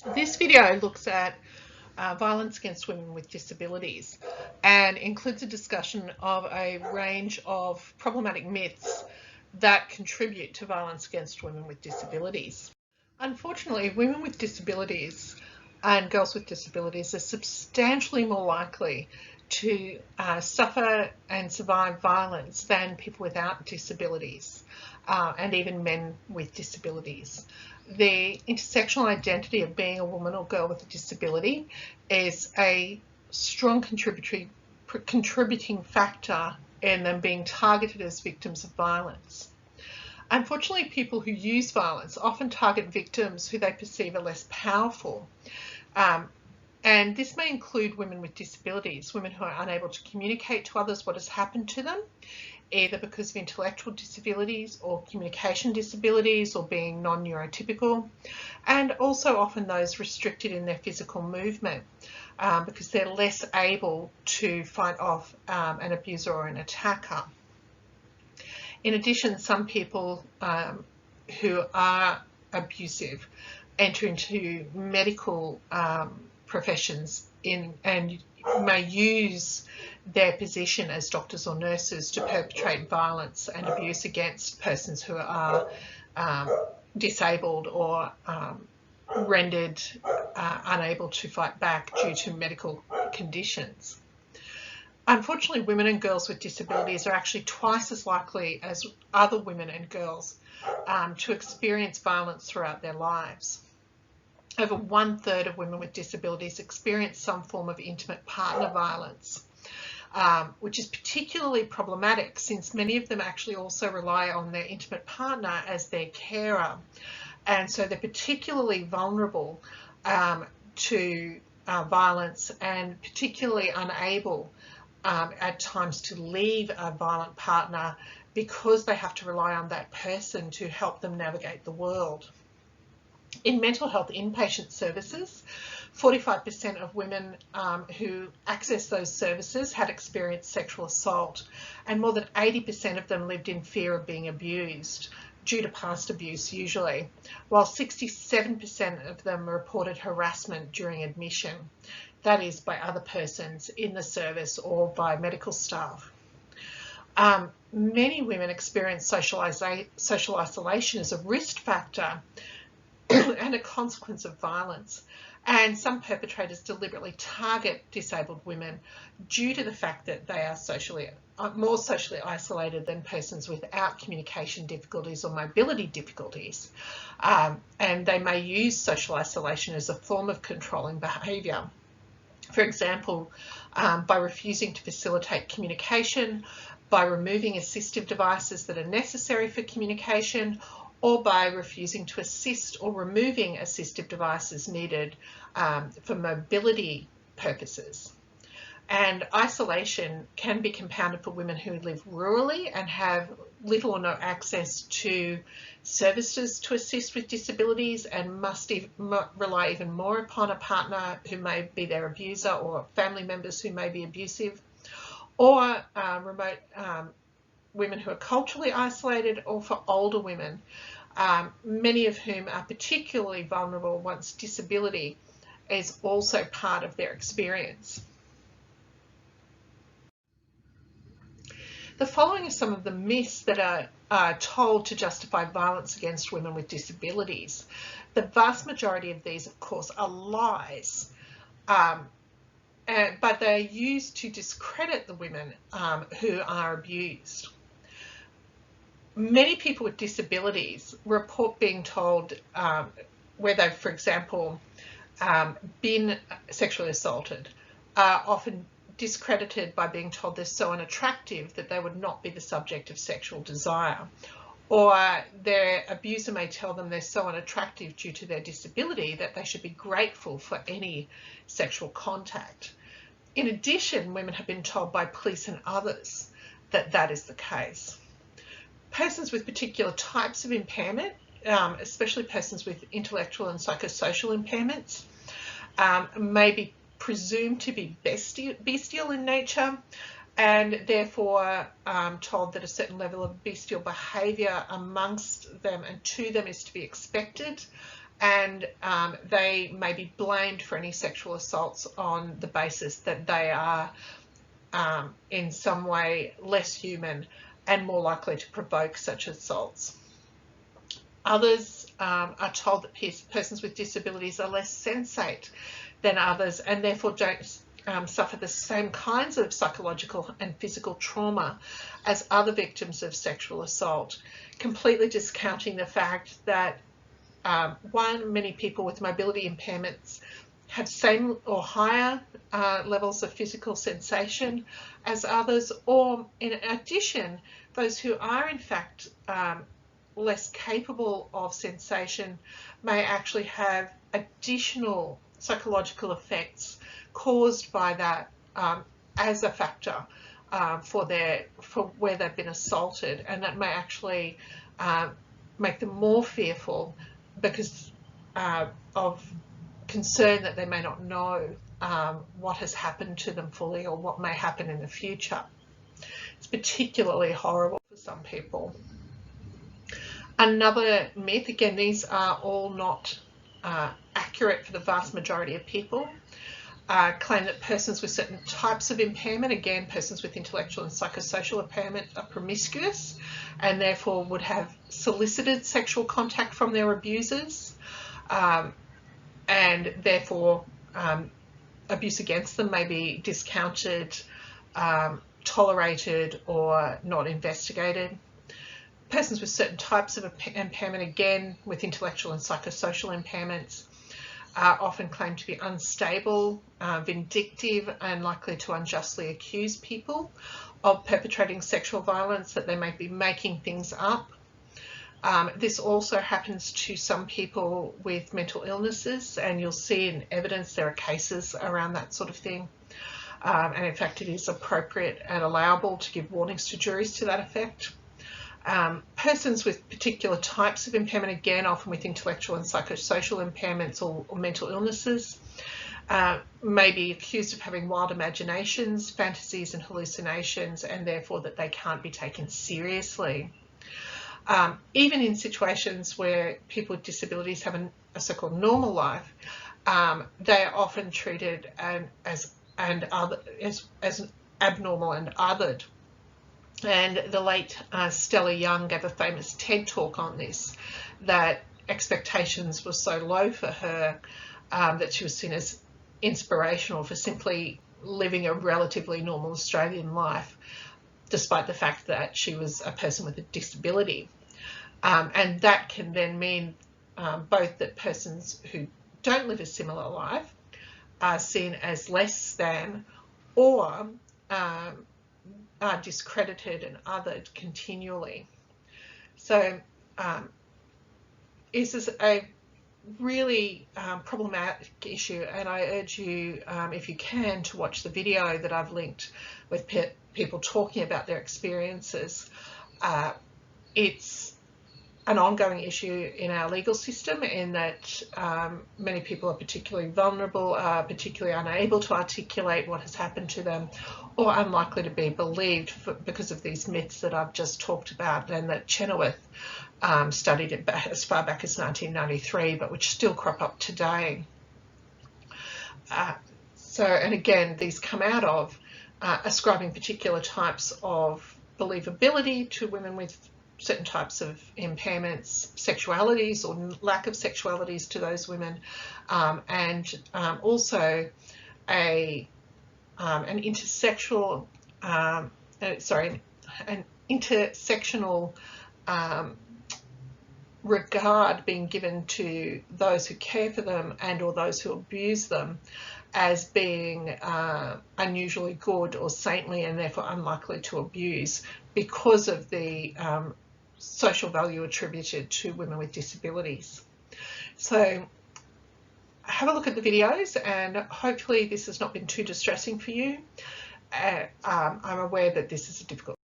This video looks at violence against women with disabilities and includes a discussion of a range of problematic myths that contribute to violence against women with disabilities. Unfortunately, women with disabilities and girls with disabilities are substantially more likely to suffer and survive violence than people without disabilities, and even men with disabilities. The intersectional identity of being a woman or girl with a disability is a strong contributing factor in them being targeted as victims of violence. Unfortunately, people who use violence often target victims who they perceive are less powerful. And this may include women with disabilities, women who are unable to communicate to others what has happened to them, either because of intellectual disabilities or communication disabilities or being non-neurotypical, and also often those restricted in their physical movement because they're less able to fight off an abuser or an attacker. In addition, some people who are abusive enter into medical professions and may use their position as doctors or nurses to perpetrate violence and abuse against persons who are disabled or rendered unable to fight back due to medical conditions. Unfortunately, women and girls with disabilities are actually twice as likely as other women and girls to experience violence throughout their lives. Over 1/3 of women with disabilities experience some form of intimate partner violence, which is particularly problematic since many of them actually also rely on their intimate partner as their carer. And so they're particularly vulnerable to violence and particularly unable at times to leave a violent partner because they have to rely on that person to help them navigate the world. In mental health inpatient services, 45% of women who access those services had experienced sexual assault, and more than 80% of them lived in fear of being abused, due to past abuse usually, while 67% of them reported harassment during admission, that is by other persons in the service or by medical staff. Many women experience social isolation as a risk factor and a consequence of violence, and some perpetrators deliberately target disabled women due to the fact that they are more socially isolated than persons without communication difficulties or mobility difficulties, and they may use social isolation as a form of controlling behaviour. For example, by refusing to facilitate communication, by removing assistive devices that are necessary for communication, or by refusing to assist or removing assistive devices needed for mobility purposes. And isolation can be compounded for women who live rurally and have little or no access to services to assist with disabilities and must rely even more upon a partner who may be their abuser or family members who may be abusive, or remote women who are culturally isolated, or for older women, many of whom are particularly vulnerable once disability is also part of their experience. The following are some of the myths that are told to justify violence against women with disabilities. The vast majority of these, of course, are lies, but they're used to discredit the women who are abused. Many people with disabilities report being told where they've, for example, been sexually assaulted, are often discredited by being told they're so unattractive that they would not be the subject of sexual desire, or their abuser may tell them they're so unattractive due to their disability that they should be grateful for any sexual contact. In addition, women have been told by police and others that that is the case. Persons with particular types of impairment, especially persons with intellectual and psychosocial impairments, may be presumed to be bestial in nature, and therefore told that a certain level of bestial behaviour amongst them and to them is to be expected, and they may be blamed for any sexual assaults on the basis that they are in some way less human and more likely to provoke such assaults. Others are told that persons with disabilities are less sensate than others and therefore don't suffer the same kinds of psychological and physical trauma as other victims of sexual assault, completely discounting the fact that many people with mobility impairments have same or higher levels of physical sensation as others, or in addition, those who are in fact less capable of sensation may actually have additional psychological effects caused by that as a factor for where they've been assaulted, and that may actually make them more fearful because of concern that they may not know what has happened to them fully or what may happen in the future. It's particularly horrible for some people. Another myth, again, these are all not accurate for the vast majority of people, claim that persons with certain types of impairment, again, persons with intellectual and psychosocial impairment, are promiscuous and therefore would have solicited sexual contact from their abusers, and therefore abuse against them may be discounted, tolerated, or not investigated. Persons with certain types of impairment, again with intellectual and psychosocial impairments, are often claimed to be unstable, vindictive, and likely to unjustly accuse people of perpetrating sexual violence, that they may be making things up. This also happens to some people with mental illnesses, and you'll see in evidence there are cases around that sort of thing. And in fact, it is appropriate and allowable to give warnings to juries to that effect. Persons with particular types of impairment, again, often with intellectual and psychosocial impairments or mental illnesses, may be accused of having wild imaginations, fantasies and hallucinations, and therefore that they can't be taken seriously. Even in situations where people with disabilities have a so-called normal life, they are often treated as abnormal and othered. And the late Stella Young gave a famous TED talk on this, that expectations were so low for her that she was seen as inspirational for simply living a relatively normal Australian life, despite the fact that she was a person with a disability. And that can then mean both that persons who don't live a similar life are seen as less than, or are discredited and othered continually. So this is a really problematic issue, and I urge you, if you can, to watch the video that I've linked with people talking about their experiences. It's an ongoing issue in our legal system, in that many people are particularly vulnerable, particularly unable to articulate what has happened to them, or unlikely to be believed because of these myths that I've just talked about, and that Chenoweth studied it as far back as 1993, but which still crop up today. And again, these come out of ascribing particular types of believability to women with certain types of impairments, sexualities or lack of sexualities to those women, and also an intersectional regard being given to those who care for them and or those who abuse them as being unusually good or saintly, and therefore unlikely to abuse, because of the social value attributed to women with disabilities. So have a look at the videos, and hopefully this has not been too distressing for you. I'm aware that this is a difficult